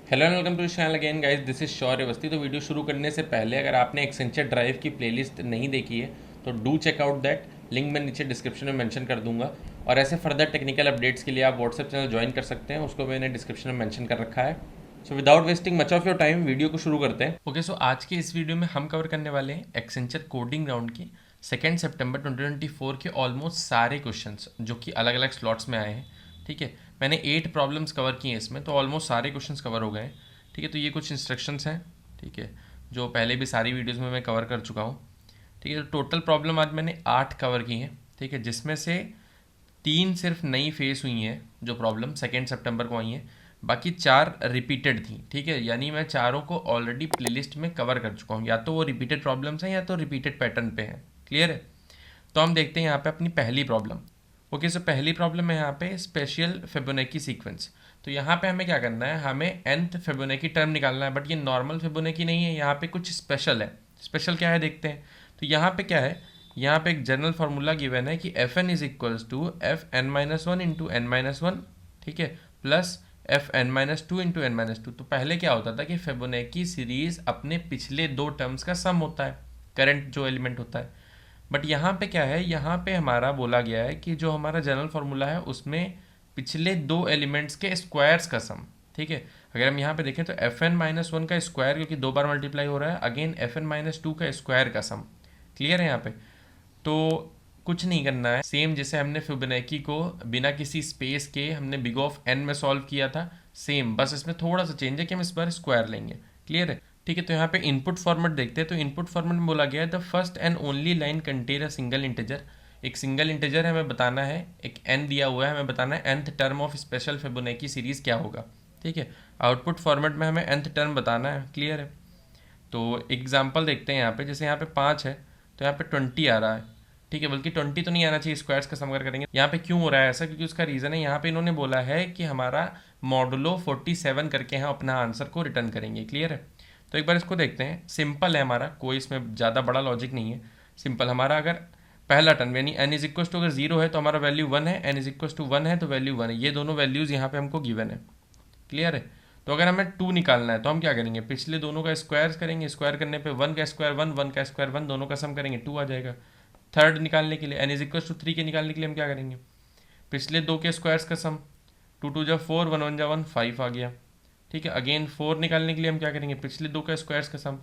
Hello and welcome to channel again guys, this is Shaurya Awasthi. तो video शुरू करने से पहले अगर आपने एक्सेंचर ड्राइव की प्लेलिस्ट नहीं देखी है तो do check out that. Link मैं नीचे डिस्क्रिप्शन में मेंशन कर दूंगा। और ऐसे फर्दर टेक्निकल अपडेट्स के लिए आप व्हाट्सएप चैनल ज्वाइन कर सकते हैं, उसको मैंने डिस्क्रिप्शन में मेंशन कर रखा है। So without wasting much of your time video को शुरू करते हैं। ओके, सो आज के इस वीडियो में हम कवर करने वाले हैं एक्सेंचर कोडिंग राउंड के 2 सितंबर 2024 के ऑलमोस्ट सारे क्वेश्चंस जो कि अलग अलग स्लॉट्स में आए हैं। ठीक है, मैंने 8 प्रॉब्लम्स कवर किए हैं इसमें, तो ऑलमोस्ट सारे क्वेश्चंस कवर हो गए हैं। ठीक है, तो ये कुछ इंस्ट्रक्शंस हैं, ठीक है, जो पहले भी सारी वीडियोस में मैं कवर कर चुका हूँ। ठीक है, तो टोटल प्रॉब्लम आज मैंने 8 कवर की हैं। ठीक है, जिसमें से 3 सिर्फ नई फेस हुई हैं जो प्रॉब्लम 2 सितंबर को आई हैं, बाकी 4 रिपीटेड थी। ठीक है, यानी मैं चारों को ऑलरेडी प्लेलिस्ट में कवर कर चुका हूँ, या तो वो रिपीटेड प्रॉब्लम्स हैं या तो रिपीटेड पैटर्न पे हैं। क्लियर है? तो हम देखते हैं यहाँ पे अपनी पहली प्रॉब्लम। ओके, सो पहली प्रॉब्लम है यहाँ पे स्पेशल फिबोनाची सीक्वेंस। तो यहाँ पे हमें क्या करना है, हमें nth फिबोनाची टर्म निकालना है, बट ये नॉर्मल फिबोनाची नहीं है, यहाँ पे कुछ स्पेशल है। स्पेशल क्या है देखते हैं। तो यहाँ पे क्या है, यहाँ पे एक जनरल फार्मूला गिवन है कि F N is equals to F N minus one into N minus one, ठीक है, plus F N minus two into N minus two. तो पहले क्या होता था कि फिबोनाची सीरीज अपने पिछले दो टर्म्स का सम होता है, करंट जो एलिमेंट होता है। बट यहाँ पे क्या है, यहाँ पे हमारा बोला गया है कि जो हमारा जनरल फार्मूला है उसमें पिछले दो एलिमेंट्स के स्क्वायर्स का सम। ठीक है, अगर हम यहाँ पे देखें तो एफ एन माइनस वन का स्क्वायर, क्योंकि दो बार मल्टीप्लाई हो रहा है, again F N minus two का स्क्वायर का सम। क्लियर है यहाँ पे? तो कुछ नहीं करना है, सेम जैसे हमने फिबोनाची को बिना किसी स्पेस के हमने बिग ऑफ एन में सॉल्व किया था, सेम, बस इसमें थोड़ा सा चेंज है कि हम इस बार स्क्वायर लेंगे। क्लियर है? ठीक है, तो यहाँ पे इनपुट फॉर्मेट देखते हैं। तो इनपुट फॉर्मेट में बोला गया है the first and only line contain a single integer. एक सिंगल इंटीजर है, हमें बताना है, एक एन दिया हुआ है, हमें बताना है nth term of special Fibonacci series क्या होगा। ठीक है, आउटपुट फॉर्मेट में हमें nth टर्म बताना है। क्लियर है? तो एग्जाम्पल देखते हैं यहाँ पे, जैसे यहाँ पे 5 है तो यहाँ पे 20 आ रहा है। ठीक है, बल्कि 20 तो नहीं आना चाहिए, स्क्वायर्स का सम करेंगे। यहाँ पे क्यों हो रहा है ऐसा, क्योंकि उसका रीज़न है, यहाँ पे इन्होंने बोला है कि हमारा मॉडुलो 47 करके हम अपना आंसर को रिटर्न करेंगे। क्लियर है? तो एक बार इसको देखते हैं। सिंपल है हमारा, कोई इसमें ज़्यादा बड़ा लॉजिक नहीं है। सिंपल, हमारा अगर पहला टर्म यानी एन इज इक्वस टू अगर जीरो है तो हमारा वैल्यू वन है, N is equals to one है तो वैल्यू वन है। ये दोनों वैल्यूज़ यहाँ पे हमको गिवन है। क्लियर है? तो अगर हमें टू निकालना है तो हम क्या करेंगे, पिछले दोनों का स्क्वायर करेंगे, स्क्वायर करने पे वन का स्क्वायर वन, वन का स्क्वायर वन, दोनों का सम करेंगे, टू आ जाएगा। थर्ड निकालने के लिए N is equal to three के निकालने के लिए हम क्या करेंगे, पिछले दो के स्क्वायर्स का सम, टू टू जा फोर, वन वन जा वन, फाइव आ गया। ठीक है, अगेन फोर निकालने के लिए हम क्या करेंगे, पिछले दो का स्क्वायर्स का सम,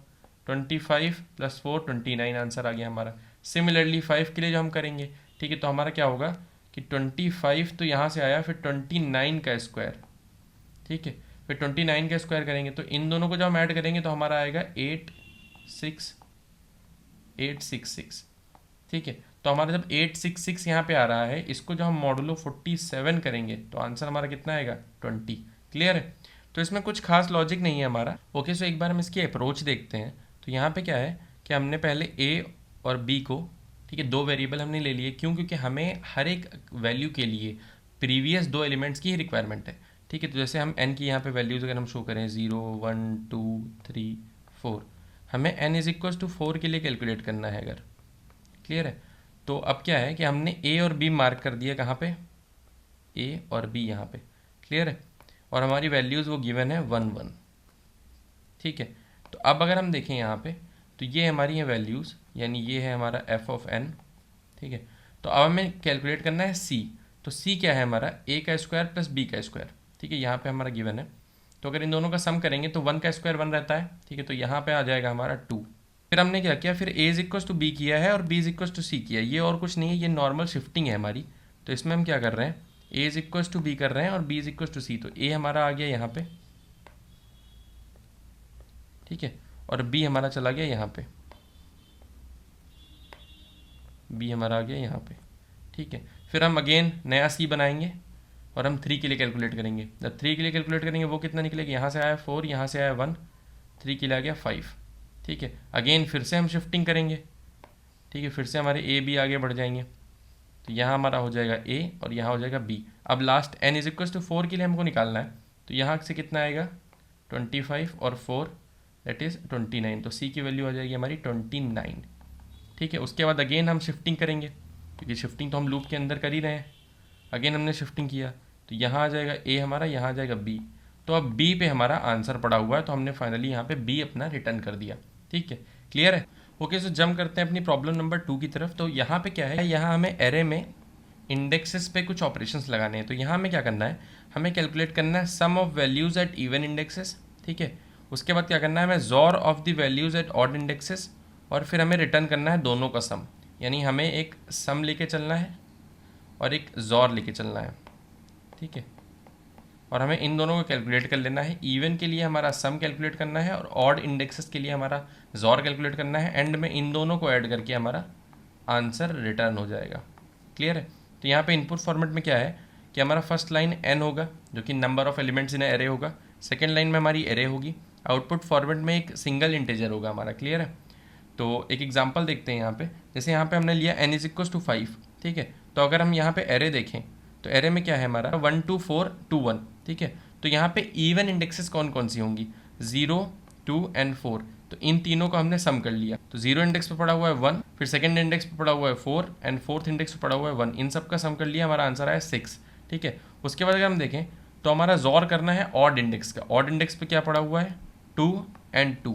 25 प्लस फोर 29, आंसर आ गया हमारा। सिमिलरली फाइव के लिए जो हम करेंगे, ठीक है, तो हमारा क्या होगा कि 25 तो यहाँ से आया, फिर 29 का स्क्वायर, ठीक है, फिर 29 का स्क्वायर करेंगे, तो इन दोनों को जब हम ऐड करेंगे तो हमारा आएगा 86866। ठीक है, तो हमारा जब 866 यहाँ पे आ रहा है, इसको जब हम मॉडुलो 47 करेंगे तो आंसर हमारा कितना आएगा, 20। क्लियर है? तो इसमें कुछ खास लॉजिक नहीं है हमारा। ओके, सो एक बार हम इसकी अप्रोच देखते हैं। तो यहाँ पे क्या है कि हमने पहले ए और बी को, ठीक है, दो वेरिएबल हमने ले लिए। क्यों? क्योंकि हमें हर एक वैल्यू के लिए प्रीवियस दो एलिमेंट्स की ही रिक्वायरमेंट है। ठीक है, तो जैसे हम एन की यहाँ पे वैल्यूज़ अगर हम शो करें 0 1 2 3 4, हमें एन इज इक्वल टू 4 के लिए कैलकुलेट करना है अगर। क्लियर है? तो अब क्या है कि हमने ए और बी मार्क कर दिया, कहाँ पे, ए और बी यहाँ पे। क्लियर है? और हमारी वैल्यूज़ वो गिवन है 1 1। ठीक है, तो अब अगर हम देखें यहाँ पे, तो ये हमारी है वैल्यूज़, यानी ये है हमारा एफ ऑफ एन। ठीक है, तो अब हमें कैलकुलेट करना है सी। तो सी क्या है हमारा, ए का स्क्वायर प्लस बी का स्क्वायर। ठीक है, यहाँ पे हमारा गिवन है। तो अगर इन दोनों का सम करेंगे तो वन का स्क्वायर वन रहता है। ठीक है, तो यहाँ पे आ जाएगा हमारा टू। फिर हमने क्या किया, फिर ए इज इक्वस टू बी किया है और बी इज इक्वस टू सी किया है। ये और कुछ नहीं है, ये नॉर्मल शिफ्टिंग है हमारी। तो इसमें हम क्या कर रहे हैं, ए इज इक्वस टू बी कर रहे हैं और बी इज इक्वस टू सी। तो ए हमारा आ गया यहाँ पे, ठीक है, और बी हमारा चला गया यहाँ पे, बी हमारा आ गया यहाँ पे। ठीक है, फिर हम अगेन नया सी बनाएंगे और हम थ्री के लिए कैलकुलेट करेंगे। जब थ्री के लिए कैलकुलेट करेंगे वो कितना निकलेगा, यहाँ से आया फोर, यहाँ से आया वन, थ्री के लिए आ गया फाइव। ठीक है, अगेन फिर से हम शिफ्टिंग करेंगे। ठीक है, फिर से हमारे ए बी आगे बढ़ जाएंगे। तो यहाँ हमारा हो जाएगा ए और यहाँ हो जाएगा बी। अब last N is equal to four के लिए हमको निकालना है। तो यहाँ से कितना आएगा, 25 और 4 दैट इज़ 29। तो सी की वैल्यू आ जाएगी हमारी 29। ठीक है, उसके बाद अगेन हम शिफ्टिंग करेंगे, क्योंकि शिफ्टिंग तो हम लूप के अंदर कर ही रहे हैं। अगेन हमने शिफ्टिंग किया तो यहाँ आ जाएगा ए हमारा, यहाँ आ जाएगा बी, तो अब बी पे हमारा आंसर पड़ा हुआ है, तो हमने फाइनली यहाँ पे बी अपना रिटर्न कर दिया। ठीक है, क्लियर है। ओके, सो जंप करते हैं अपनी प्रॉब्लम नंबर 2 की तरफ। तो यहाँ पे क्या है, यहाँ हमें एरे में इंडेक्सेस पे कुछ ऑपरेशंस लगाने हैं। तो यहाँ हमें क्या करना है, हमें कैलकुलेट करना है sum of values at even indexes. ठीक है, उसके बाद क्या करना है, हमें XOR of the values at odd indexes, और फिर हमें रिटर्न करना है दोनों का सम। यानी हमें एक सम लेके चलना है और एक जॉर लेके चलना है। ठीक है, और हमें इन दोनों को कैलकुलेट कर लेना है। इवन के लिए हमारा सम कैलकुलेट करना है और ऑड इंडेक्सेस के लिए हमारा जॉर कैलकुलेट करना है। एंड में इन दोनों को ऐड करके हमारा आंसर रिटर्न हो जाएगा। क्लियर है। तो यहाँ पे इनपुट फॉर्मेट में क्या है कि हमारा फर्स्ट लाइन n होगा जो कि number of elements in array होगा, सेकेंड लाइन में हमारी एरे होगी, आउटपुट फॉर्मेट में एक सिंगल इंटीजर होगा हमारा। क्लियर है। तो एक एग्जांपल देखते हैं यहाँ पे। जैसे यहाँ पे हमने लिया n = 5। ठीक है, तो अगर हम यहाँ पे एरे देखें तो एरे में क्या है हमारा 1 2 4 2 1। ठीक है, तो यहाँ पे इवन इंडेक्सेस कौन कौन सी होंगी, 0 2 एंड 4। तो इन तीनों को हमने सम कर लिया। तो 0 इंडेक्स पे पड़ा हुआ है 1, फिर सेकंड इंडेक्स पे पड़ा हुआ है 4 एंड फोर्थ इंडेक्स पे पड़ा हुआ है 1। इन सब का सम कर लिया, हमारा आंसर आया 6। ठीक है, उसके बाद अगर हम देखें तो हमारा जॉर करना है ऑड इंडेक्स का। ऑड इंडेक्स पे क्या पड़ा हुआ है 2 एंड 2।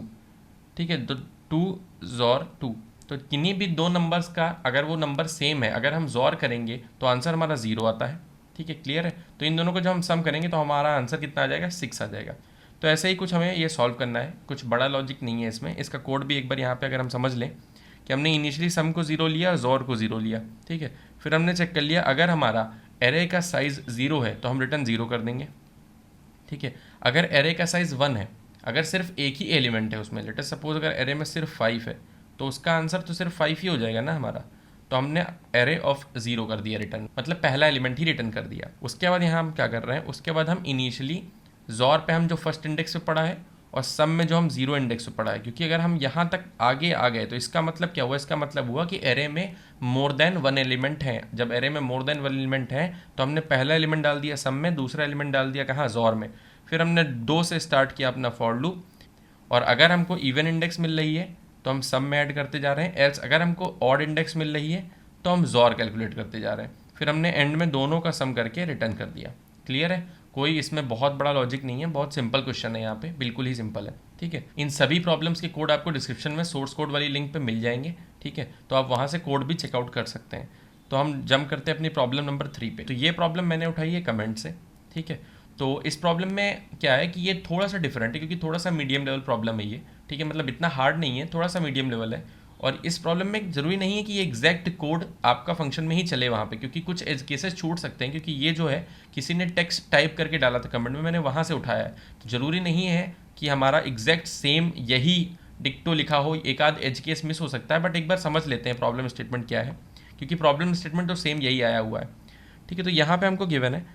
ठीक है, तो 2 जॉर 2, तो किन्हीं भी दो नंबर्स का अगर वो नंबर सेम है, अगर हम जॉर करेंगे तो आंसर हमारा 0 आता है। ठीक है, क्लियर है। तो इन दोनों को जब हम सम करेंगे तो हमारा आंसर कितना आ जाएगा, 6 आ जाएगा। तो ऐसे ही कुछ हमें ये सॉल्व करना है, कुछ बड़ा लॉजिक नहीं है इसमें। इसका कोड भी एक बार यहाँ पे अगर हम समझ लें कि हमने इनिशियली सम को 0 लिया, जॉर को 0 लिया। ठीक है, फिर हमने चेक कर लिया अगर हमारा एरे का साइज़ 0 है तो हम रिटर्न 0 कर देंगे। ठीक है, अगर एरे का साइज़ 1 है, अगर सिर्फ एक ही एलिमेंट है उसमें, लेट अस सपोज अगर एरे में सिर्फ 5 है तो उसका आंसर तो सिर्फ 5 ही हो जाएगा ना हमारा। तो हमने एरे ऑफ 0 कर दिया रिटर्न, मतलब पहला एलिमेंट ही रिटर्न कर दिया। उसके बाद यहाँ हम क्या कर रहे हैं, उसके बाद हम इनिशियली जॉर पे हम जो फर्स्ट इंडेक्स पे पढ़ा है और सम में जो हम 0 इंडेक्स पे पढ़ा है, क्योंकि अगर हम यहाँ तक आगे आ गए तो इसका मतलब क्या हुआ, इसका मतलब हुआ कि एरे में मोर देन 1 एलिमेंट है। जब एरे में मोर देन 1 एलिमेंट है तो हमने पहला एलिमेंट डाल दिया सम में, दूसरा एलिमेंट डाल दिया कहाँ, जॉर में। फिर हमने 2 से स्टार्ट किया अपना फॉर लूप, और अगर हमको इवन इंडेक्स मिल रही है तो हम सम में ऐड करते जा रहे हैं, एल्स अगर हमको ऑड इंडेक्स मिल रही है तो हम जॉर कैलकुलेट करते जा रहे हैं। फिर हमने एंड में दोनों का सम करके रिटर्न कर दिया। क्लियर है, कोई इसमें बहुत बड़ा लॉजिक नहीं है, बहुत सिंपल क्वेश्चन है यहाँ पे, बिल्कुल ही सिंपल है। ठीक है, इन सभी प्रॉब्लम्स के कोड आपको डिस्क्रिप्शन में सोर्स कोड वाली लिंक पे मिल जाएंगे। ठीक है, तो आप वहाँ से कोड भी चेकआउट कर सकते हैं। तो हम जंप करते हैं अपनी प्रॉब्लम नंबर 3 पे। तो ये प्रॉब्लम मैंने उठाई है कमेंट से। ठीक है, तो इस प्रॉब्लम में क्या है कि ये थोड़ा सा डिफरेंट है, क्योंकि थोड़ा सा मीडियम लेवल प्रॉब्लम है ये। ठीक है, मतलब इतना हार्ड नहीं है, थोड़ा सा मीडियम लेवल है। और इस प्रॉब्लम में ज़रूरी नहीं है कि ये एग्जैक्ट कोड आपका फंक्शन में ही चले वहाँ पे, क्योंकि कुछ केसेस छूट सकते हैं। क्योंकि ये जो है किसी ने टेक्स्ट टाइप करके डाला था कमेंट में, मैंने वहाँ से उठाया है। तो ज़रूरी नहीं है कि हमारा एग्जैक्ट सेम यही डिक्टो लिखा हो, एक आध एज केस मिस हो सकता है। बट एक बार समझ लेते हैं प्रॉब्लम स्टेटमेंट क्या है, क्योंकि प्रॉब्लम स्टेटमेंट तो सेम यही आया हुआ है। ठीक है, तो यहाँ पे हमको गिवन है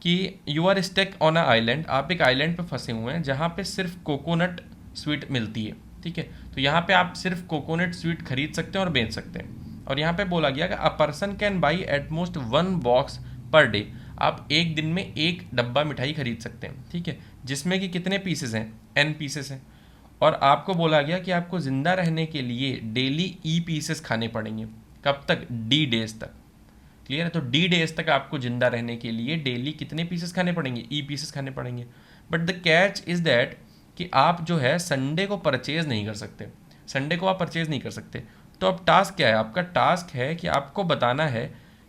कि you are stuck on a island, आप एक आइलैंड पे फंसे हुए हैं जहाँ पे सिर्फ कोकोनट स्वीट मिलती है। ठीक है, तो यहाँ पे आप सिर्फ कोकोनट स्वीट खरीद सकते हैं और बेच सकते हैं। और यहाँ पे बोला गया कि a person can buy at most 1 box per day, आप एक दिन में एक डब्बा मिठाई खरीद सकते हैं। ठीक है, जिसमें कि कितने पीसेस हैं, n पीसेस हैं। और आपको बोला गया कि आपको ज़िंदा रहने के लिए डेली e पीसेस खाने पड़ेंगे। कब तक, d डेज तक। क्लियर है, तो d डेज तक आपको जिंदा रहने के लिए डेली कितने पीसेस खाने पड़ेंगे, e पीसेस खाने पड़ेंगे। But the catch is that कि आप जो है संडे को परचेज नहीं कर सकते, संडे को आप परचेज नहीं कर सकते। तो अब टास्क क्या है आपका, टास्क है कि आपको बताना है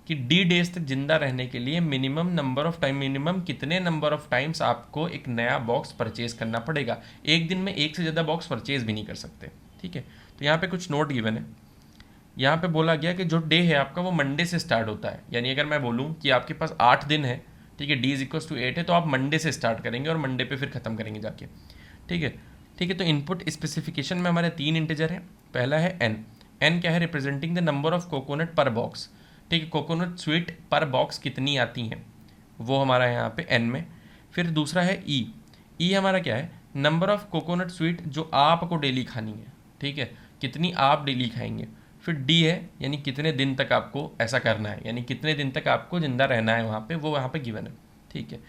कि d डेज तक जिंदा रहने के लिए minimum number of time, minimum कितने नंबर ऑफ टाइम्स आपको एक नया बॉक्स परचेज करना पड़ेगा। एक दिन में एक से ज़्यादा बॉक्स परचेज भी नहीं कर सकते। ठीक है, तो यहाँ पे कुछ नोट गिवन है। यहाँ पे बोला गया कि जो डे है आपका वो मंडे से स्टार्ट होता है। यानी अगर मैं बोलूँ कि आपके पास 8 दिन है, ठीक है, d = 8 है, तो आप मंडे से स्टार्ट करेंगे और मंडे पे फिर ख़त्म करेंगे जाके। ठीक है, ठीक है, तो इनपुट स्पेसिफिकेशन में हमारे 3 इंटीजर हैं। पहला है n क्या है, representing the number of coconut पर बॉक्स। ठीक है, कोकोनट स्वीट पर बॉक्स कितनी आती हैं वो हमारा यहाँ पे n में। फिर दूसरा है e हमारा क्या है, नंबर ऑफ कोकोनट स्वीट जो आपको डेली खानी है। ठीक है, कितनी आप डेली खाएंगे। फिर d है, यानी कितने दिन तक आपको ऐसा करना है, यानी कितने दिन तक आपको ज़िंदा रहना है वहाँ पे, वो वहाँ पे गिवन है। ठीक है,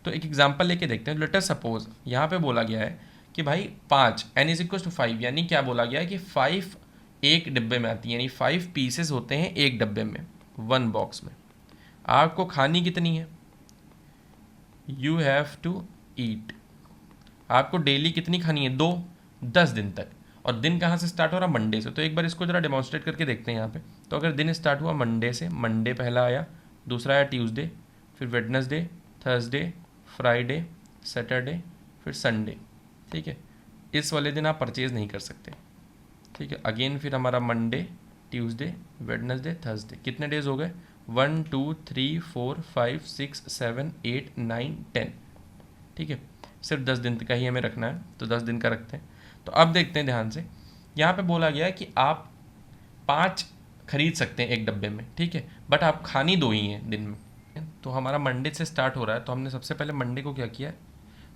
तो एक एग्जांपल लेके देखते हैं। लेट अस सपोज यहाँ पे बोला गया है कि भाई 5 n = 5, यानी क्या बोला गया है कि 5 एक डिब्बे में आती है, यानी 5 पीसेस होते हैं एक डब्बे में, 1 बॉक्स में। आपको खानी कितनी है, यू हैव टू ईट आपको डेली कितनी खानी है? 2, 10 दिन तक। और दिन कहाँ से स्टार्ट हो रहा? मंडे से। तो एक बार इसको जरा डेमॉन्स्ट्रेट करके देखते हैं यहाँ पे। तो अगर दिन स्टार्ट हुआ मंडे से, मंडे पहला आया, दूसरा आया ट्यूसडे, फिर वेडनेसडे, थर्सडे, फ्राइडे, सैटरडे, फिर संडे। ठीक है, इस वाले दिन आप परचेज़ नहीं कर सकते। ठीक है, अगेन फिर हमारा मंडे, ट्यूसडे, वेडनेसडे, थर्सडे, कितने डेज हो गए? 1 2 3 4 5 6 7 8 9 10। ठीक है, सिर्फ 10 दिन का ही हमें रखना है, तो 10 दिन का रखते हैं। तो अब देखते हैं ध्यान से, यहाँ पे बोला गया है कि आप 5 खरीद सकते हैं एक डब्बे में। ठीक है, बट आप खानी 2 ही हैं दिन में। तो हमारा मंडे से स्टार्ट हो रहा है, तो हमने सबसे पहले मंडे को क्या किया?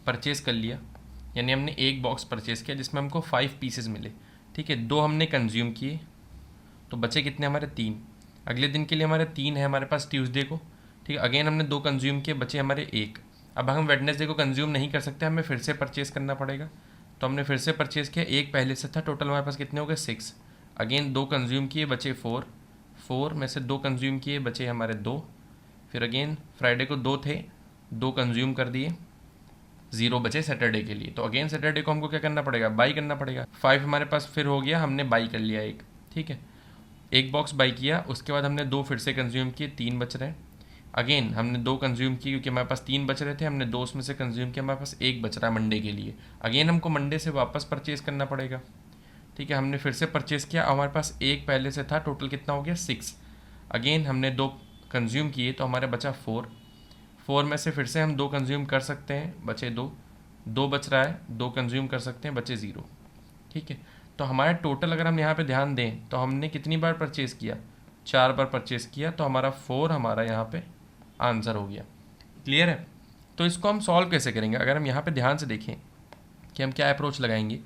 परचेज़ कर लिया, यानी हमने एक बॉक्स परचेज़ किया जिसमें हमको 5 पीसेज मिले। ठीक है, 2 हमने कंज्यूम किए, तो बचे कितने हमारे? 3। अगले दिन के लिए हमारे 3 है हमारे पास ट्यूसडे को। ठीक है, अगेन हमने 2 कंज्यूम किए, बचे हमारे 1। अब हम वेडनेसडे को कंज्यूम नहीं कर सकते, हमें फिर से परचेज़ करना पड़ेगा। तो हमने फिर से परचेज़ किया, 1 पहले से था, टोटल हमारे पास कितने हो गए? 6। अगेन 2 कंज्यूम किए, बचे 4। 4 में से 2 कंज्यूम किए, बचे हमारे 2। फिर अगेन फ्राइडे को 2 थे, 2 कंज्यूम कर दिए, 0 बचे सैटरडे के लिए। तो अगेन सैटरडे को हमको क्या करना पड़ेगा? बाई करना पड़ेगा। 5 हमारे पास फिर हो गया, हमने बाई कर लिया 1। ठीक है, एक बॉक्स बाई किया, उसके बाद हमने 2 फिर से कंज्यूम किए, 3 बच रहे हैं। अगेन हमने 2 कंज्यूम किए क्योंकि हमारे पास 3 बच रहे थे, हमने 2 उसमें से कंज्यूम किया, हमारे पास 1 बच रहा है मंडे के लिए। अगेन हमको मंडे से वापस परचेज़ करना पड़ेगा। ठीक है, हमने फिर से परचेज़ किया, हमारे पास 1 पहले से था, टोटल कितना हो गया? 6। अगेन हमने 2 कंज्यूम किए, तो हमारे बचा 4। 4 में से फिर से हम 2 कंज्यूम कर सकते हैं, बचे 2। 2 बच रहा है, 2 कंज्यूम कर सकते हैं, बचे 0। ठीक है, तो हमारे टोटल अगर हम यहाँ पे ध्यान दें तो हमने कितनी बार परचेज़ किया? 4 बार परचेज़ किया, तो हमारा 4 हमारा यहाँ पे आंसर हो गया। क्लियर है? तो इसको हम सॉल्व कैसे करेंगे? अगर हम यहाँ पे ध्यान से देखें कि हम क्या अप्रोच लगाएंगे,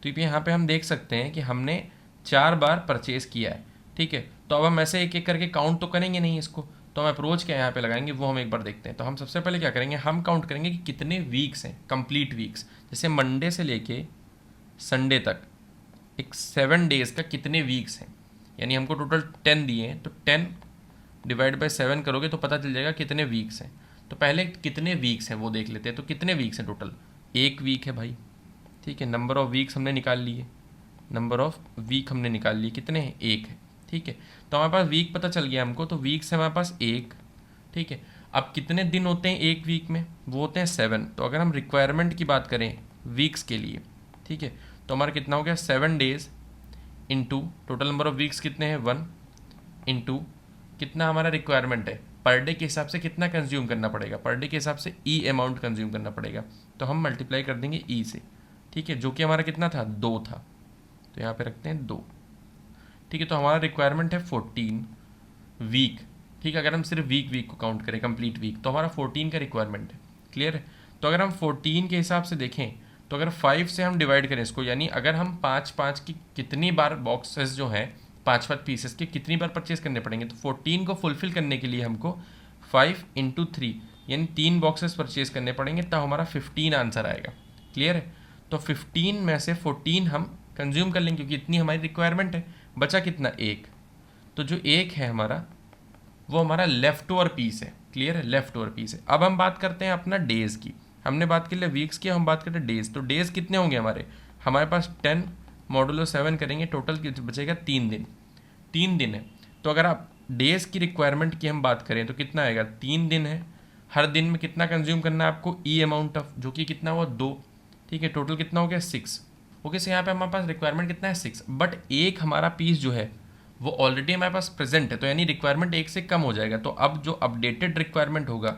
तो यहाँ पे हम देख सकते हैं कि हमने 4 बार परचेज़ किया है। ठीक है, तो अब हम ऐसे एक एक करके काउंट तो करेंगे नहीं इसको, तो हम अप्रोच क्या यहाँ पे लगाएंगे वो हम एक बार देखते हैं। तो हम सबसे पहले क्या करेंगे? हम काउंट करेंगे कि कितने वीक्स हैं, कंप्लीट वीक्स। जैसे मंडे से लेके संडे तक एक 7 डेज़ का कितने वीक्स हैं, यानी हमको टोटल 10 दिए हैं, तो 10 डिवाइड बाय 7 करोगे तो पता चल जाएगा कितने वीक्स हैं। तो पहले कितने वीक्स हैं वो देख लेते हैं। तो कितने वीक्स हैं टोटल? 1 वीक है भाई। ठीक है, नंबर ऑफ़ वीक्स हमने निकाल लिए, नंबर ऑफ़ वीक हमने निकाल लिए, कितने हैं? 1 है। ठीक है, तो हमारे पास वीक पता चल गया हमको, तो वीक्स है हमारे पास 1। ठीक है, अब कितने दिन होते हैं एक वीक में? वो होते हैं 7। तो अगर हम रिक्वायरमेंट की बात करें वीक्स के लिए, ठीक है, तो हमारा कितना हो गया? 7 days into total number of weeks कितने हैं? 1 इंटू कितना हमारा रिक्वायरमेंट है, पर डे के हिसाब से कितना कंज्यूम करना पड़ेगा? पर डे के हिसाब से ई अमाउंट कंज्यूम करना पड़ेगा, तो हम मल्टीप्लाई कर देंगे ई से। ठीक है, जो कि हमारा कितना था? 2 था, तो यहाँ पे रखते हैं 2। ठीक है, तो हमारा रिक्वायरमेंट है 14 वीक। ठीक है, अगर हम सिर्फ वीक को काउंट करें कंप्लीट वीक, तो हमारा 14 का रिक्वायरमेंट है। क्लियर है? तो अगर हम 14 के हिसाब से देखें, तो अगर 5 से हम डिवाइड करें इसको, यानी अगर हम 5 की कितनी बार बॉक्सेस जो हैं 5 पीसेस के कितनी बार परचेज करने पड़ेंगे, तो 14 को फुलफिल करने के लिए हमको 5 × 3 यानी 3 बॉक्सेस परचेज करने पड़ेंगे, तब हमारा 15 आंसर आएगा। क्लियर है? तो 15 में से 14 हम कंज्यूम कर लेंगे क्योंकि इतनी हमारी रिक्वायरमेंट है। बचा कितना? 1। तो जो 1 है हमारा, वो हमारा लेफ्ट ओवर पीस है। क्लियर है? लेफ्ट ओवर पीस है। अब हम बात करते हैं अपना डेज़ की। हमने बात कर लिया वीक्स की, हम बात करते हैं डेज़। तो डेज़ कितने होंगे हमारे पास 10 मॉडुलो 7 करेंगे, टोटल बचेगा 3 दिन। 3 दिन है, तो अगर आप डेज़ की रिक्वायरमेंट की हम बात करें तो कितना आएगा? 3 दिन है, हर दिन में कितना कंज्यूम करना है आपको? ई अमाउंट ऑफ, जो कि कितना हुआ? 2। ठीक है, टोटल कितना हो गया? 6। ओके, से यहाँ पे हमारे पास रिक्वायरमेंट कितना है? 6। बट एक हमारा पीस जो है वो ऑलरेडी हमारे पास प्रेजेंट है, तो यानी रिक्वायरमेंट 1 से कम हो जाएगा। तो अब जो अपडेटेड रिक्वायरमेंट होगा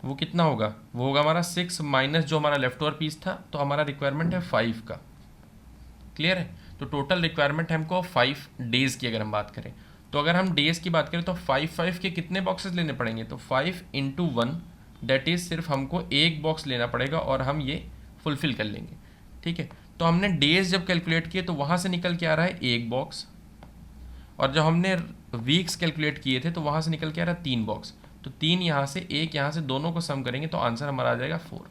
वो कितना होगा? वो होगा हमारा 6 माइनस जो हमारा लेफ्ट ओवर पीस था, तो हमारा रिक्वायरमेंट है 5 का। क्लियर है? तो टोटल रिक्वायरमेंट है हमको 5 डेज़ की। अगर हम बात करें, तो अगर हम डेज़ की बात करें तो 5 के कितने बॉक्सेस लेने पड़ेंगे? तो 5 × 1, दैट इज़ सिर्फ हमको 1 बॉक्स लेना पड़ेगा और हम ये फुलफिल कर लेंगे। ठीक है, तो हमने डेज़ जब कैलकुलेट किए तो वहाँ से निकल के आ रहा है 1 बॉक्स, और जब हमने वीक्स कैलकुलेट किए थे तो वहाँ से निकल के आ रहा है 3 बॉक्स। तो 3 यहाँ से, 1 यहाँ से, दोनों को सम करेंगे तो आंसर हमारा आ जाएगा 4।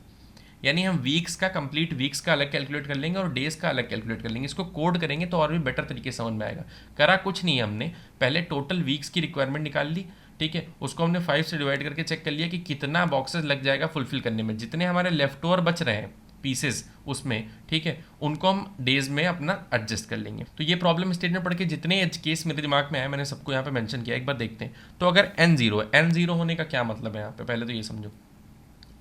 यानी हम वीक्स का, कंप्लीट वीक्स का अलग कैलकुलेट कर लेंगे और डेज़ का अलग कैलकुलेट कर लेंगे। इसको कोड करेंगे तो और भी बेटर तरीके से समझ में आएगा। करा कुछ नहीं है हमने, पहले टोटल वीक्स की रिक्वायरमेंट निकाल ली। ठीक है, उसको हमने 5 से डिवाइड करके चेक कर लिया कि कितना बॉक्सेस लग जाएगा फुलफिल करने में। जितने हमारे लेफ्ट ओवर बच रहे हैं पीसेस उसमें, ठीक है, उनको हम डेज में अपना एडजस्ट कर लेंगे। तो ये प्रॉब्लम स्टेटमेंट पढ़ के जितने एज केस मेरे दिमाग में आए मैंने सबको यहाँ पे मेंशन किया, एक बार देखते हैं। तो अगर n जीरो है, n जीरो होने का क्या मतलब है यहाँ पे, पहले तो ये समझो।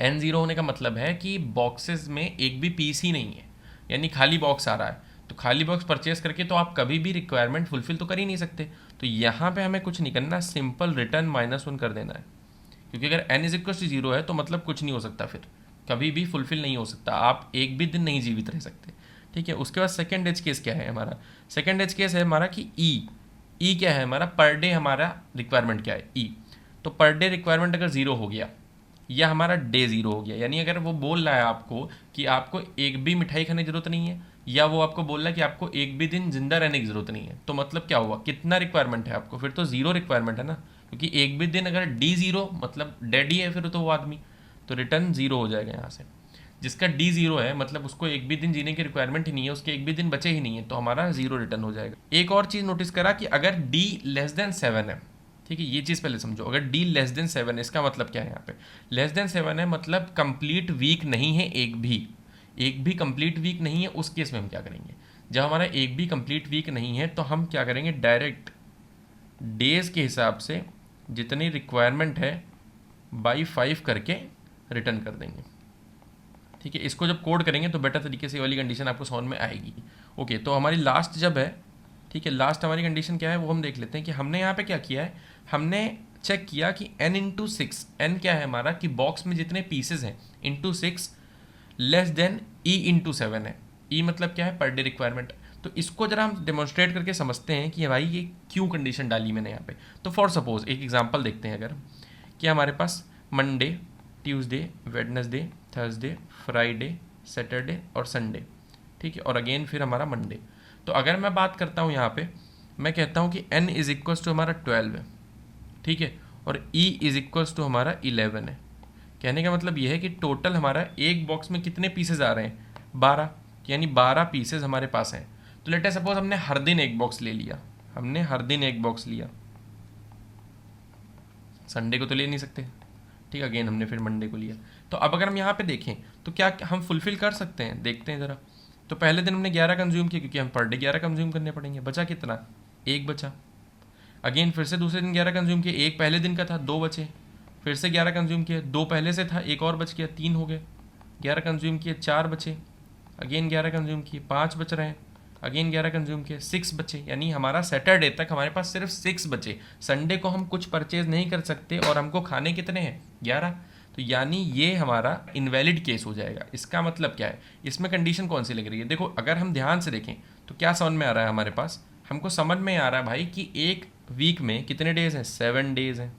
n जीरो होने का मतलब है कि बॉक्सेस में एक भी पीस ही नहीं है, यानी खाली बॉक्स आ रहा है। तो खाली बॉक्स परचेस करके तो आप कभी भी रिक्वायरमेंट फुलफिल तो कर ही नहीं सकते। तो यहाँ पे हमें कुछ नहीं करना, सिंपल रिटर्न -1 कर देना है, क्योंकि अगर n is equal to zero है तो मतलब कुछ नहीं हो सकता, फिर कभी भी फुलफिल नहीं हो सकता, आप एक भी दिन नहीं जीवित रह सकते, ठीक है। उसके बाद सेकेंड एज केस क्या है हमारा, सेकेंड एज केस है हमारा कि ई क्या है हमारा, पर डे हमारा रिक्वायरमेंट क्या है, ई। तो पर डे रिक्वायरमेंट अगर ज़ीरो हो गया या हमारा डे ज़ीरो हो गया, यानी अगर वो बोल रहा है आपको कि आपको एक भी मिठाई खाने की ज़रूरत नहीं है, या वो आपको बोल रहा है कि आपको एक भी दिन जिंदा रहने की ज़रूरत नहीं है, तो मतलब क्या हुआ, कितना रिक्वायरमेंट है आपको, फिर तो ज़ीरो रिक्वायरमेंट है ना, क्योंकि एक भी दिन अगर डी ज़ीरो मतलब डेड ही है फिर तो वो आदमी, तो रिटर्न ज़ीरो हो जाएगा यहाँ से। जिसका डी ज़ीरो है मतलब उसको एक भी दिन जीने की रिक्वायरमेंट ही नहीं है, उसके एक भी दिन बचे ही नहीं है, तो हमारा ज़ीरो रिटर्न हो जाएगा। एक और चीज़ नोटिस करा कि अगर डी लेस देन 7 है, ठीक है, ये चीज़ पहले समझो, अगर डी लेस देन 7 है इसका मतलब क्या है, यहाँ पे लेस देन 7 है मतलब कंप्लीट वीक नहीं है, एक भी कंप्लीट वीक नहीं है। उस केस में हम क्या करेंगे, जब हमारा एक भी कंप्लीट वीक नहीं है तो हम क्या करेंगे, डायरेक्ट डेज के हिसाब से जितनी रिक्वायरमेंट है बाई 5 करके रिटर्न कर देंगे, ठीक है। इसको जब कोड करेंगे तो बेटर तरीके से ये वाली कंडीशन आपको समझ में आएगी। ओके, तो हमारी लास्ट जब है, ठीक है, लास्ट हमारी कंडीशन क्या है वो हम देख लेते हैं कि हमने यहाँ पे क्या किया है, हमने चेक किया कि n इंटू सिक्स, एन क्या है हमारा कि बॉक्स में जितने पीसेज हैं into six less than E into seven है। ई मतलब क्या है, पर डे रिक्वायरमेंट। तो इसको जरा हम डेमोन्स्ट्रेट करके समझते हैं कि भाई ये क्यों कंडीशन डाली मैंने यहाँ पे। तो फॉर सपोज एक एग्जांपल देखते हैं, अगर कि हमारे पास Monday, Tuesday, Wednesday, Thursday, Friday, Saturday और संडे, ठीक है, और अगेन फिर हमारा मंडे। तो अगर मैं बात करता हूँ यहाँ पे, मैं कहता हूँ कि n इज इक्वल्स टू हमारा 12 है, ठीक है, और e इज इक्वल्स टू हमारा 11 है। कहने का मतलब यह है कि टोटल हमारा एक बॉक्स में कितने पीसेज आ रहे हैं, 12, यानी 12 पीसेज हमारे पास हैं। तो लेट अस सपोज हमने हर दिन एक बॉक्स ले लिया, हमने हर दिन एक बॉक्स लिया, संडे को तो ले नहीं सकते, ठीक है, अगेन हमने फिर मंडे को लिया। तो अब अगर हम यहाँ पे देखें तो क्या हम फुलफिल कर सकते हैं, देखते हैं ज़रा। तो पहले दिन हमने 11 कंज्यूम किया क्योंकि हम पर डे 11 कंज्यूम करने पड़ेंगे, बचा कितना, एक बचा। अगेन फिर से दूसरे दिन 11 कंज्यूम किए, एक पहले दिन का था, दो बचे। फिर से 11 कंज्यूम किए, दो पहले से था, एक और बच गया, तीन हो गए। 11 कंज्यूम किए, चार बचे। अगेन 11 कंज्यूम किए, पाँच बच रहे हैं। अगेन 11 कंज्यूम किए, सिक्स बचे, यानी हमारा सैटरडे तक हमारे पास सिर्फ सिक्स बचे। संडे को हम कुछ परचेज नहीं कर सकते और हमको खाने कितने हैं, 11। तो यानी ये हमारा इनवैलिड केस हो जाएगा। इसका मतलब क्या है, इसमें कंडीशन कौन सी लग रही है, देखो अगर हम ध्यान से देखें तो क्या समझ में आ रहा है हमारे पास, हमको समझ में आ रहा है भाई कि एक वीक में कितने डेज हैं, 7 डेज हैं,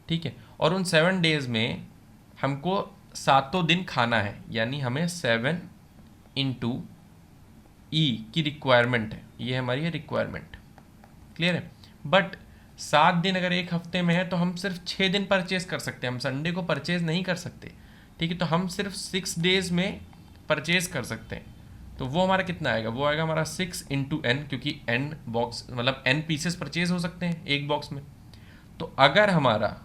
ठीक है, और उन 7 डेज में हमको सातों दिन खाना है, यानी हमें 7 इंटू ई की रिक्वायरमेंट है, ये हमारी है रिक्वायरमेंट, क्लियर है। बट 7 दिन अगर एक हफ्ते में है तो हम सिर्फ 6 दिन परचेज कर सकते हैं, हम संडे को परचेज नहीं कर सकते, ठीक है। तो हम सिर्फ 6 डेज में परचेज कर सकते हैं। तो वो हमारा कितना आएगा, वो आएगा हमारा 6 इंटू एन, क्योंकि एन बॉक्स मतलब एन पीसेस परचेज हो सकते हैं एक बॉक्स में। तो अगर हमारा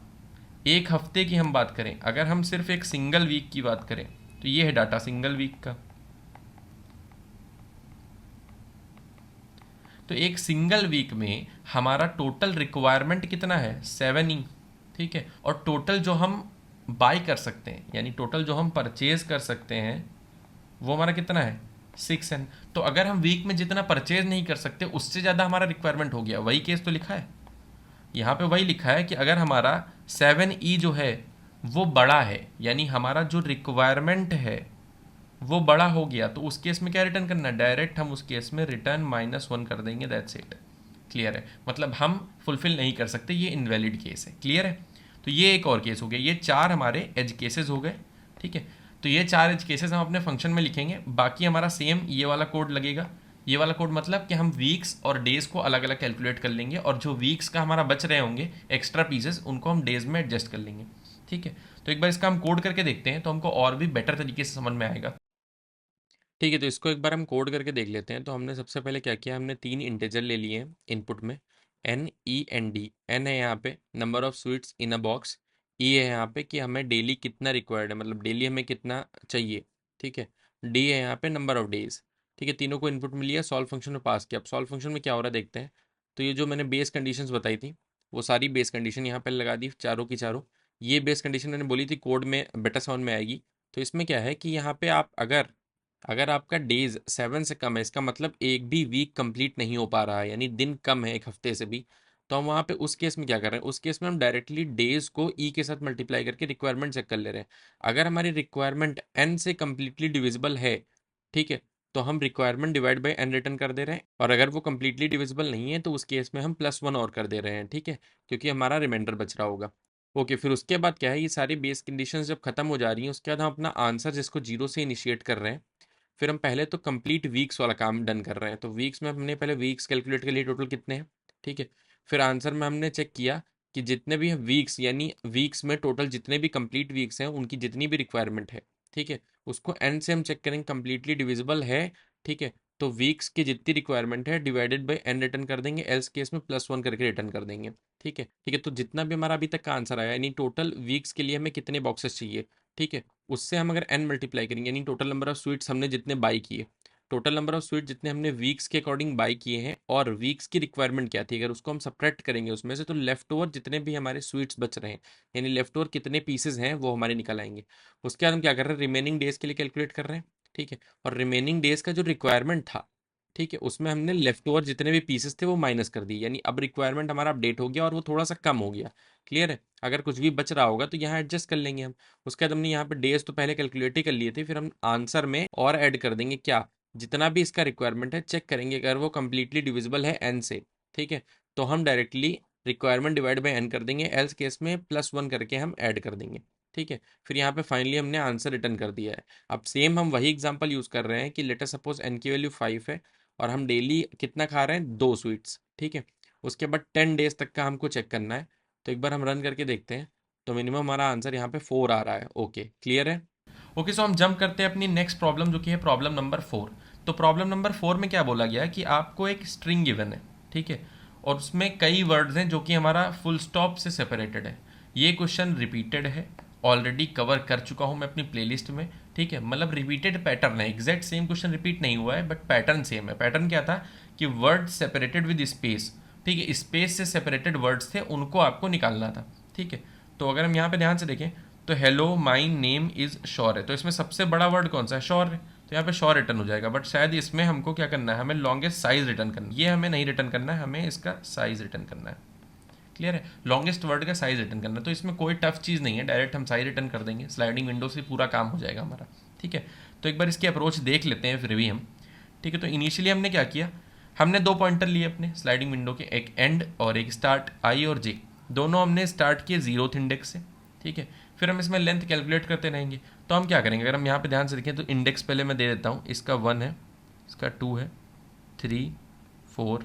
एक हफ्ते की हम बात करें, अगर हम सिर्फ एक सिंगल वीक की बात करें, तो ये है डाटा सिंगल वीक का। तो एक सिंगल वीक में हमारा टोटल रिक्वायरमेंट कितना है, 7 ही, ठीक है। और टोटल जो हम बाई कर सकते हैं, यानी टोटल जो हम परचेज कर सकते हैं वो हमारा कितना है, 6n। तो अगर हम वीक में जितना परचेज नहीं कर सकते उससे ज़्यादा हमारा रिक्वायरमेंट हो गया, वही केस तो लिखा है यहाँ पे, वही लिखा है कि अगर हमारा 7e जो है वो बड़ा है, यानी हमारा जो रिक्वायरमेंट है वो बड़ा हो गया, तो उस केस में क्या रिटर्न करना है, डायरेक्ट हम उस केस में रिटर्न -1 कर देंगे, दैट्स इट, क्लियर है। मतलब हम फुलफिल नहीं कर सकते, ये इनवैलिड केस है, क्लियर है। तो ये एक और केस हो गया, ये चार हमारे एज केसेस हो गए, ठीक है। तो ये चार एज केसेस हम अपने फंक्शन में लिखेंगे, बाकी हमारा सेम ये वाला कोड लगेगा। ये वाला कोड मतलब कि हम वीक्स और डेज को अलग अलग कैलकुलेट कर लेंगे, और जो वीक्स का हमारा बच रहे होंगे एक्स्ट्रा पीसेस उनको हम डेज में एडजस्ट कर लेंगे, ठीक है। तो एक बार इसका हम कोड करके देखते हैं तो हमको और भी बेटर तरीके से समझ में आएगा, ठीक है। तो इसको एक बार हम कोड करके देख लेते हैं। तो हमने सबसे पहले क्या किया, हमने तीन इंटीजर ले लिए हैं इनपुट में, N E and D. N है यहाँ पे number of sweets in a box, E है यहाँ पे कि हमें डेली कितना रिक्वायर्ड है, मतलब डेली हमें कितना चाहिए, ठीक है। डी है यहाँ पे नंबर ऑफ डेज। ठीक है, तीनों को इनपुट मिली है, सॉल्व फंक्शन में पास किया। अब सॉल्व फंक्शन में क्या हो रहा है देखते हैं। तो ये जो मैंने बेस कंडीशंस बताई थी, वो सारी बेस कंडीशन यहाँ पे लगा दी, चारों की चारों। ये बेस कंडीशन मैंने बोली थी कोड में बेटा 7 में आएगी। तो इसमें क्या है कि यहाँ पे आप अगर अगर आपका डेज 7 से कम है, इसका मतलब एक भी वीक कंप्लीट नहीं हो पा रहा है, यानी दिन कम है एक हफ्ते से भी, तो हम वहाँ पे उस केस में क्या कर रहे हैं, उस केस में हम डायरेक्टली डेज को ई के साथ मल्टीप्लाई करके रिक्वायरमेंट चेक कर ले रहे हैं। अगर हमारी रिक्वायरमेंट एन से कंप्लीटली डिविजिबल है, ठीक है, तो हम requirement divide by N return कर दे रहे हैं। और अगर वो कंप्लीटली डिविजिबल नहीं है तो उस केस में हम +1 और कर दे रहे हैं, ठीक है, क्योंकि हमारा रिमाइंडर बच रहा होगा। ओके, फिर उसके बाद क्या है, ये सारी बेस कंडीशंस जब खत्म हो जा रही हैं, उसके बाद हम अपना आंसर जिसको जीरो से इनिशिएट कर रहे हैं, फिर हम पहले तो कंप्लीट वीक्स वाला काम डन कर रहे हैं। तो वीक्स में हमने पहले वीक्स कैलकुलेट के लिए टोटल कितने हैं, ठीक है। फिर आंसर में हमने चेक किया कि जितने भी वीक्स, यानी वीक्स में टोटल जितने भी कंप्लीट वीक्स हैं उनकी जितनी भी रिक्वायरमेंट है, ठीक है, उसको एन से हम चेक करेंगे कंप्लीटली डिविजिबल है, ठीक है। तो वीक्स की जितनी रिक्वायरमेंट है डिवाइडेड बाई एन रिटर्न कर देंगे, एल्स केस में +1 करके रिटर्न कर देंगे, ठीक है। ठीक है, तो जितना भी हमारा अभी तक का आंसर आया, यानी टोटल वीक्स के लिए हमें कितने बॉक्सेस चाहिए, ठीक है, उससे हम अगर एन मल्टीप्लाई करेंगे, यानी टोटल नंबर ऑफ स्वीट्स हमने जितने बाई किए, टोटल नंबर ऑफ स्वीट जितने हमने वीक्स के अकॉर्डिंग बाई किए हैं, और वीक्स की रिक्वायरमेंट क्या थी, अगर उसको हम सब्ट्रैक्ट करेंगे उसमें से, तो लेफ्ट ओवर जितने भी हमारे स्वीट्स बच रहे हैं, यानी लेफ्ट ओवर कितने पीसेज हैं वो हमारे निकल आएंगे। उसके बाद हम क्या कर रहे हैं, रिमेनिंग डेज के लिए कैलकुलेट कर रहे हैं, ठीक है। और रिमेनिंग डेज का जो रिक्वायरमेंट था, ठीक है, उसमें हमने लेफ्ट ओवर जितने भी पीसेस थे वो माइनस कर दिए, यानी अब रिक्वायरमेंट हमारा अपडेट हो गया और वो थोड़ा सा कम हो गया। क्लियर है। अगर कुछ भी बच रहा होगा तो यहाँ एडजस्ट कर लेंगे हम। उसके बाद हमने यहाँ पे डेज तो पहले कैलकुलेट ही कर लिए थे, फिर हम आंसर में और ऐड कर देंगे क्या, जितना भी इसका रिक्वायरमेंट है चेक करेंगे, अगर वो कंप्लीटली डिविजिबल है एन से, ठीक है, तो हम directly requirement divide by N कर देंगे, एल्स केस में +1 करके हम ऐड कर देंगे, ठीक है। फिर यहाँ पे फाइनली हमने आंसर रिटर्न कर दिया है। अब सेम हम वही एग्जांपल यूज़ कर रहे हैं कि लेट अस सपोज एन की वैल्यू 5 है और हम डेली कितना खा रहे हैं, 2 स्वीट्स, ठीक है। उसके बाद 10 डेज तक का हमको चेक करना है। तो एक बार हम रन करके देखते हैं। तो मिनिमम हमारा आंसर यहाँ पे 4 आ रहा है। ओके, क्लियर है। ओके, सो हम जंप करते हैं अपनी नेक्स्ट प्रॉब्लम, जो कि है प्रॉब्लम नंबर 4। तो प्रॉब्लम नंबर 4 में क्या बोला गया है कि आपको एक स्ट्रिंग गिवन है, ठीक है, और उसमें कई वर्ड्स हैं जो कि हमारा फुल स्टॉप से सेपरेटेड है। ये क्वेश्चन रिपीटेड है, ऑलरेडी कवर कर चुका हूँ मैं अपनी प्लेलिस्ट में, ठीक है, मतलब रिपीटेड पैटर्न है, एग्जैक्ट सेम क्वेश्चन रिपीट नहीं हुआ है, बट पैटर्न सेम है। पैटर्न क्या था कि वर्ड सेपरेटेड विद स्पेस, ठीक है, स्पेस से सेपरेटेड वर्ड्स थे, उनको आपको निकालना था, ठीक है। तो अगर हम यहाँ पे ध्यान से देखें तो हेलो माई नेम इज़ शौर्य, तो इसमें सबसे बड़ा वर्ड कौन सा है, शौर्य, तो यहाँ पे शौर्य रिटर्न हो जाएगा। बट शायद इसमें हमको क्या करना है, हमें लॉन्गेस्ट साइज रिटर्न करना है, ये हमें नहीं रिटर्न करना है, हमें इसका साइज रिटर्न करना है। क्लियर है, लॉन्गेस्ट वर्ड का साइज रिटर्न करना है। तो इसमें कोई टफ चीज़ नहीं है, डायरेक्ट हम साइज रिटर्न कर देंगे, स्लाइडिंग विंडो से पूरा काम हो जाएगा हमारा, ठीक है। तो एक बार इसकी अप्रोच देख लेते हैं फिर भी हम, ठीक है। तो इनिशियली हमने क्या किया, हमने 2 पॉइंटर लिए अपने स्लाइडिंग विंडो के, एक एंड और एक स्टार्ट, आई और जे, दोनों हमने स्टार्ट किए 0th इंडेक्स से, ठीक है। फिर हम इसमें लेंथ कैलकुलेट करते रहेंगे। तो हम क्या करेंगे, अगर हम यहाँ पे ध्यान से देखें तो इंडेक्स पहले मैं दे देता हूँ, इसका 1 है, इसका 2 है, 3, 4,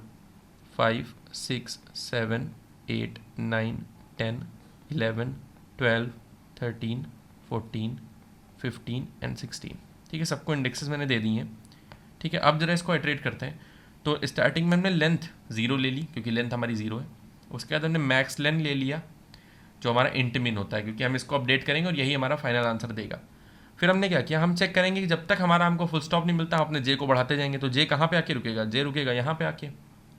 5, 6, 7, 8, 9, 10, 11, 12, 13, 14, 15 एंड 16, ठीक है। सबको इंडेक्सेस मैंने दे दी हैं, ठीक है। अब जरा इसको इटरेट करते हैं। तो स्टार्टिंग में हमने लेंथ 0 ले ली, क्योंकि लेंथ हमारी 0 है। उसके बाद हमने मैक्स लेंथ ले लिया, जो हमारा इंट मिन होता है, क्योंकि हम इसको अपडेट करेंगे और यही हमारा फाइनल आंसर देगा। फिर हमने क्या किया, हम चेक करेंगे कि जब तक हमारा हमको फुल स्टॉप नहीं मिलता, हम अपने जे को बढ़ाते जाएंगे। तो जे कहाँ पे आके रुकेगा, जे रुकेगा यहाँ पे आके,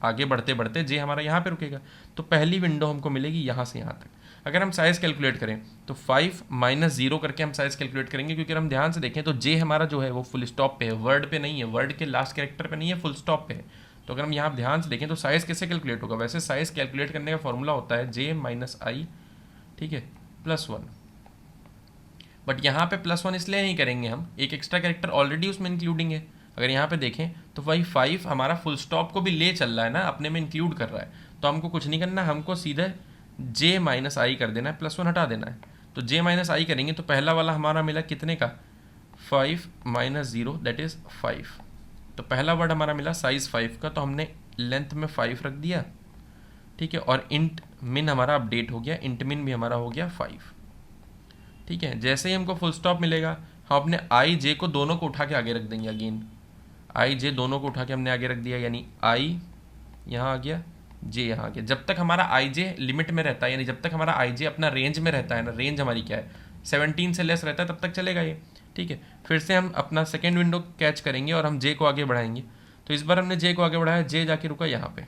आगे बढ़ते बढ़ते जे हमारा यहाँ पे रुकेगा। तो पहली विंडो हमको मिलेगी यहाँ से यहाँ तक। अगर हम साइज़ कैलकुलेट करें तो 5 - 0 करके हम साइज़ कैलकुलेट करेंगे, क्योंकि हम ध्यान से देखें तो जे हमारा जो है वो फुल स्टॉप पे है, वर्ड पे नहीं है, वर्ड के लास्ट कैरेक्टर पे नहीं है, फुल स्टॉप पे है। तो अगर हम यहाँ ध्यान से देखें तो साइज़ कैसे कैलकुलेट होगा, वैसे साइज़ कैलकुलेट करने का फॉर्मूला होता है जे - आई, ठीक है, +1। बट यहाँ पे +1 इसलिए नहीं करेंगे, हम एक एक्स्ट्रा कैरेक्टर ऑलरेडी उसमें इंक्लूडिंग है। अगर यहाँ पे देखें तो वही 5 हमारा फुल स्टॉप को भी ले चल रहा है ना, अपने में इंक्लूड कर रहा है। तो हमको कुछ नहीं करना, हमको सीधे जे - आई कर देना है, +1 हटा देना है। तो जे - आई करेंगे तो पहला वाला हमारा मिला कितने का, 5 - 0 दैट इज़ 5। तो पहला वर्ड हमारा मिला साइज़ 5 का, तो हमने लेंथ में 5 रख दिया, ठीक है। और इंट मिन हमारा अपडेट हो गया, इंट मिन भी हमारा हो गया 5, ठीक है। जैसे ही हमको फुल स्टॉप मिलेगा, हम अपने आई जे को दोनों को उठा के आगे रख देंगे। अगेन आई जे दोनों को उठा के हमने आगे रख दिया, यानी आई यहाँ आ गया, जे यहाँ आ गया। जब तक हमारा आई जे लिमिट में रहता है, यानी जब तक हमारा आई जे अपना रेंज में रहता है ना, रेंज हमारी क्या है 17 से लेस रहता है, तब तक चलेगा ये। ठीक है, फिर से हम अपना सेकेंड विंडो कैच करेंगे और हम जे को आगे बढ़ाएंगे। तो इस बार हमने जे को आगे बढ़ाया, जे जाके रुका यहाँ पे।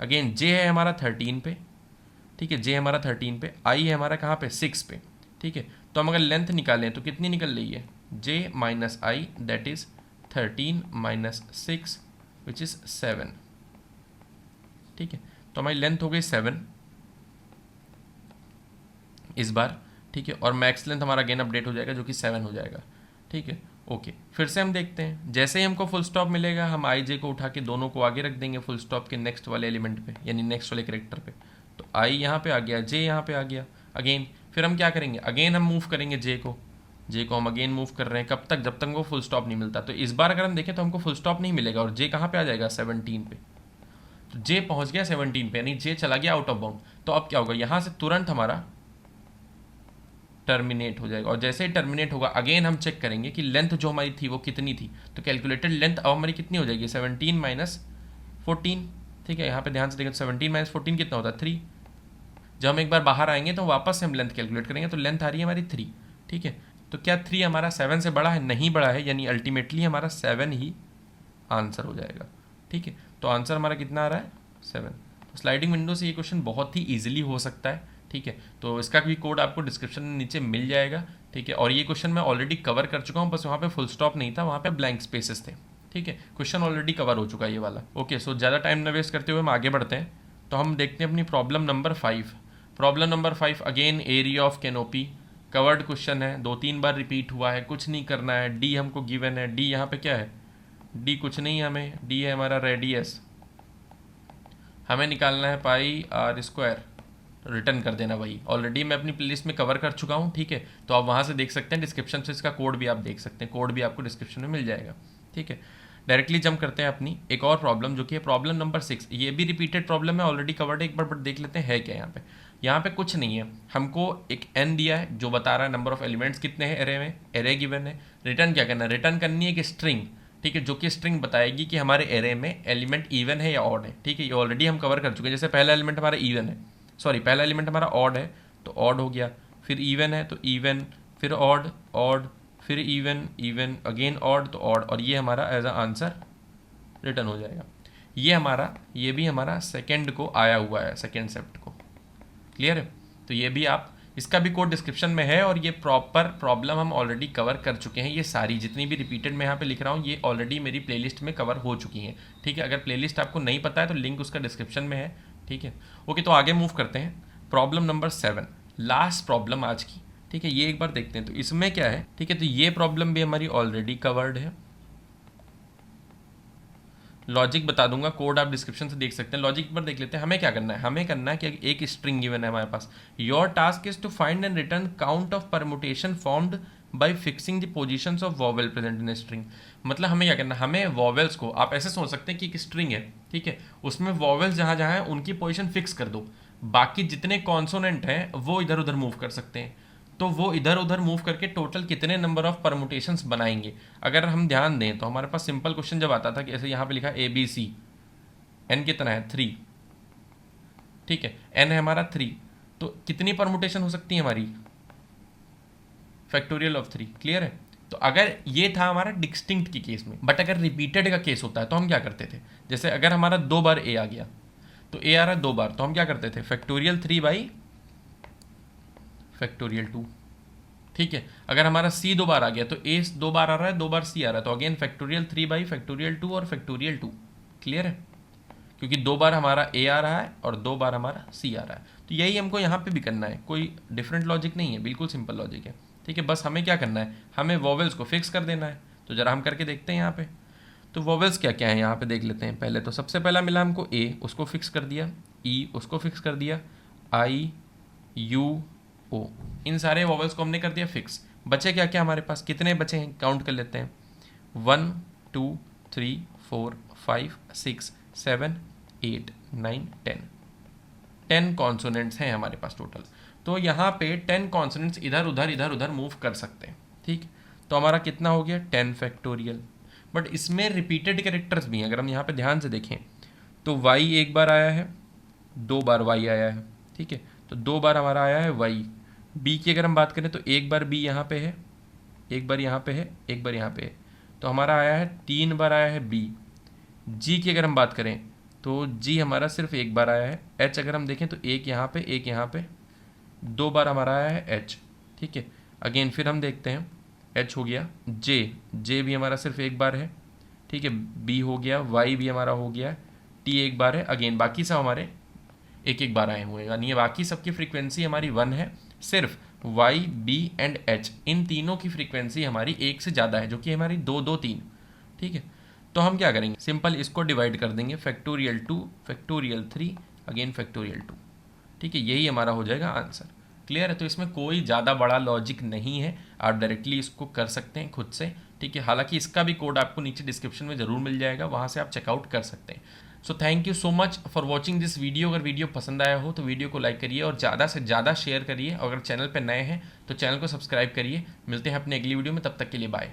अगेन जे है हमारा 13 पे, ठीक है, जे हमारा 13 पे, आई है हमारा कहाँ पे 6 पे, ठीक है। तो हम अगर लेंथ निकालें तो कितनी निकल रही है, J minus I that is 13 minus 6 which is 7, ठीक है। तो हमारी लेंथ हो गई 7 इस बार, ठीक है, और मैक्स लेंथ हमारा अगेन अपडेट हो जाएगा जो कि 7 हो जाएगा, ठीक है। ओके, फिर से हम देखते हैं, जैसे ही हमको फुल स्टॉप मिलेगा हम आई जे को उठा के दोनों को आगे रख देंगे फुल स्टॉप के नेक्स्ट वाले एलिमेंट पे, यानी नेक्स्ट वाले करेक्टर पे। तो आई यहाँ पे आ गया, जे यहाँ पे आ गया। अगेन फिर हम क्या करेंगे, अगेन हम मूव करेंगे जे को हम अगेन मूव कर रहे हैं, कब तक, जब तक वो फुल स्टॉप नहीं मिलता। तो इस बार अगर हम देखें तो हमको फुल स्टॉप नहीं मिलेगा और जे कहाँ पे आ जाएगा 17 पे। तो जे पहुँच गया 17 पे, यानी जे चला गया आउट ऑफ बाउंड। तो अब क्या होगा, यहाँ से तुरंत हमारा टर्मिनेट हो जाएगा, और जैसे ही टर्मिनेट होगा अगेन हम चेक करेंगे कि लेंथ जो हमारी थी वो कितनी थी। तो कैलकुलेटेड लेंथ अब हमारी कितनी हो जाएगी, 17 माइनस 14, ठीक है। यहाँ पे ध्यान से देखो 17 माइनस 14 कितना होता है 3। जब हम एक बार बाहर आएंगे तो वापस से हम लेंथ कैलकुलेट करेंगे, तो लेंथ आ रही है हमारी 3, ठीक है। तो क्या 3 हमारा 7 से बड़ा है, नहीं बड़ा है, यानी अल्टीमेटली हमारा 7 ही आंसर हो जाएगा, ठीक है। तो आंसर हमारा कितना आ रहा है 7। तो स्लाइडिंग विंडो से ये क्वेश्चन बहुत ही ईजिली हो सकता है, ठीक है। तो इसका भी कोड आपको डिस्क्रिप्शन में नीचे मिल जाएगा, ठीक है। और ये क्वेश्चन मैं ऑलरेडी कवर कर चुका हूँ, बस वहाँ पे फुल स्टॉप नहीं था, वहाँ पे ब्लैंक स्पेसेस थे, ठीक है। क्वेश्चन ऑलरेडी कवर हो चुका है ये वाला। ओके, सो ज़्यादा टाइम न वेस्ट करते हुए हम आगे बढ़ते हैं। तो हम देखते हैं अपनी problem number 5। Problem number 5 again area of canopy, covered question है, 2-3 बार रिपीट हुआ है, कुछ नहीं करना है। डी हमको गिवन है, डी यहाँ पे क्या है, डी कुछ नहीं है हमें, डी है हमारा रेडियस, हमें निकालना है पाई आर स्क्वायर, रिटर्न कर देना वही। ऑलरेडी मैं अपनी प्लेलिस्ट में कवर कर चुका हूँ, ठीक है। तो आप वहाँ से देख सकते हैं, डिस्क्रिप्शन से इसका कोड भी आप देख सकते हैं, कोड भी आपको डिस्क्रिप्शन में मिल जाएगा, ठीक है। डायरेक्टली जंप करते हैं अपनी एक और प्रॉब्लम जो कि है प्रॉब्लम नंबर 6। ये भी रिपीटेड प्रॉब्लम है, ऑलरेडी कवर्ड है, एक बार बट देख लेते हैं है क्या यहाँ पे। यहाँ पे कुछ नहीं है, हमको एक n दिया है जो बता रहा है नंबर ऑफ एलिमेंट्स कितने हैं एरे में, एरे गिवन है। रिटर्न क्या करना है, रिटर्न करनी है एक स्ट्रिंग, ठीक है, जो कि स्ट्रिंग बताएगी कि हमारे एरे में एलिमेंट इवन है या ऑड है, ठीक है। ये ऑलरेडी हम कवर कर चुके हैं। जैसे पहला एलिमेंट हमारा इवन है, सॉरी पहला एलिमेंट हमारा ऑड है तो ऑड हो गया, फिर इवन है तो इवन, फिर ऑड ऑड, फिर इवन इवन, अगेन ऑड तो ऑड, और ये हमारा एज अ आंसर रिटर्न हो जाएगा। ये भी हमारा सेकेंड को आया हुआ है, सेकेंड सेप्ट को, क्लियर है। तो ये भी आप, इसका भी कोड डिस्क्रिप्शन में है, और ये प्रॉपर प्रॉब्लम हम ऑलरेडी कवर कर चुके हैं। ये सारी जितनी भी रिपीटेड मैं यहाँ पे लिख रहा हूँ ये ऑलरेडी मेरी प्लेलिस्ट में कवर हो चुकी हैं, ठीक है। अगर प्लेलिस्ट आपको नहीं पता है तो लिंक उसका डिस्क्रिप्शन में है, ठीक है। ओके, तो आगे मूव करते हैं। प्रॉब्लम नंबर 7, लास्ट प्रॉब्लम आज की, ठीक है। ये एक बार देखते हैं तो इसमें क्या है, ठीक है। तो ये प्रॉब्लम भी हमारी ऑलरेडी कवर्ड है। लॉजिक बता दूंगा, कोड आप डिस्क्रिप्शन से देख सकते हैं। लॉजिक पर देख लेते हैं। हमें क्या करना है, हमें करना है कि एक स्ट्रिंग गिवन है हमारे पास, your task is to find and return count of permutation formed by fixing the positions of vowel present in string. मतलब हमें क्या करना है, हमें वॉवेल्स को, आप ऐसे सोच सकते हैं कि एक स्ट्रिंग है, ठीक है, उसमें वॉवेल्स जहाँ जहाँ है उनकी पोजीशन फिक्स कर दो, बाकी जितने कॉन्सोनेंट हैं वो इधर उधर मूव कर सकते हैं। तो वो इधर उधर मूव करके टोटल कितने नंबर ऑफ परमुटेशंस बनाएंगे। अगर हम ध्यान दें तो हमारे पास सिंपल क्वेश्चन जब आता था कि ऐसे यहाँ पे लिखा ABC, n कितना है 3, ठीक है, n है हमारा 3, तो कितनी परमुटेशन हो सकती है हमारी, फैक्टोरियल ऑफ 3, क्लियर है। तो अगर ये था हमारा डिस्टिंक्ट की केस में, बट अगर रिपीटेड का केस होता है तो हम क्या करते थे, जैसे अगर हमारा 2 बार a आ गया, तो a आ रहा है 2 बार, तो हम क्या करते थे, फैक्टोरियल 3 बाई फैक्टोरियल 2, ठीक है। अगर हमारा c 2 बार आ गया तो a 2 बार आ रहा है, 2 बार c आ रहा है, तो अगेन फैक्टोरियल 3 बाई फैक्टोरियल 2 और फैक्टोरियल 2, क्लियर है। क्योंकि 2 बार हमारा a आ रहा है और 2 बार हमारा c आ रहा है। तो यही हमको यहाँ पे भी करना है, कोई डिफरेंट लॉजिक नहीं है, बिल्कुल सिंपल लॉजिक है, ठीक है। बस हमें क्या करना है, हमें वॉवेल्स को फिक्स कर देना है। तो जरा हम करके देखते हैं यहाँ पे। तो वॉवेल्स क्या क्या है यहाँ पे देख लेते हैं। पहले तो सबसे पहला मिला हमको a, उसको फिक्स कर दिया, e उसको फिक्स कर दिया, i u o, इन सारे वॉवेल्स को हमने कर दिया फिक्स। बचे क्या क्या हमारे पास, कितने बचे हैं काउंट कर लेते हैं, 1 2 3 4 5 6 7 8 9 10 कॉन्सोनेंट्स हैं हमारे पास टोटल। तो यहाँ पे 10 कॉन्सोनेंट्स इधर उधर मूव कर सकते हैं, ठीक। तो हमारा कितना हो गया 10 फैक्टोरियल। बट इसमें रिपीटेड कैरेक्टर्स भी हैं। अगर हम यहाँ पे ध्यान से देखें तो y एक बार आया है, 2 बार y आया है, ठीक है। तो 2 बार हमारा आया है y। b की अगर हम बात करें तो 1 बार b यहाँ पे है, एक बार यहाँ पे है, एक बार यहाँ पे है, तो हमारा आया है 3 बार आया है बी। जी की अगर हम बात करें तो जी हमारा सिर्फ एक बार आया है। एच अगर हम देखें तो एक यहाँ पे, एक यहाँ पे, 2 बार हमारा आया है एच। ठीक है, अगेन फिर हम देखते हैं, एच हो गया, जे भी हमारा सिर्फ एक बार है। ठीक है, बी हो गया, वाई भी हमारा हो गया, टी एक बार है। अगेन बाकी सब हमारे एक एक बार आए हुए हैं, यानी बाकी सबकी फ्रीक्वेंसी हमारी 1 है। सिर्फ वाई, बी एंड एच, इन तीनों की फ्रीक्वेंसी हमारी 1 से ज़्यादा है, जो कि हमारी 2 2 3। ठीक है, तो हम क्या करेंगे, सिंपल इसको डिवाइड कर देंगे, फैक्टोरियल 2, फैक्टोरियल 3, अगेन फैक्टोरियल 2। ठीक है, यही हमारा हो जाएगा आंसर। क्लियर है? तो इसमें कोई ज़्यादा बड़ा लॉजिक नहीं है, आप डायरेक्टली इसको कर सकते हैं खुद से। ठीक है, हालांकि इसका भी कोड आपको नीचे डिस्क्रिप्शन में ज़रूर मिल जाएगा, वहाँ से आप चेकआउट कर सकते हैं। So thank you so much for watching this video. अगर वीडियो पसंद आया हो तो वीडियो को लाइक करिए और ज़्यादा से ज़्यादा शेयर करिए। अगर चैनल पर नए हैं तो चैनल को सब्सक्राइब करिए। मिलते हैं अपने अगली वीडियो में, तब तक के लिए बाय।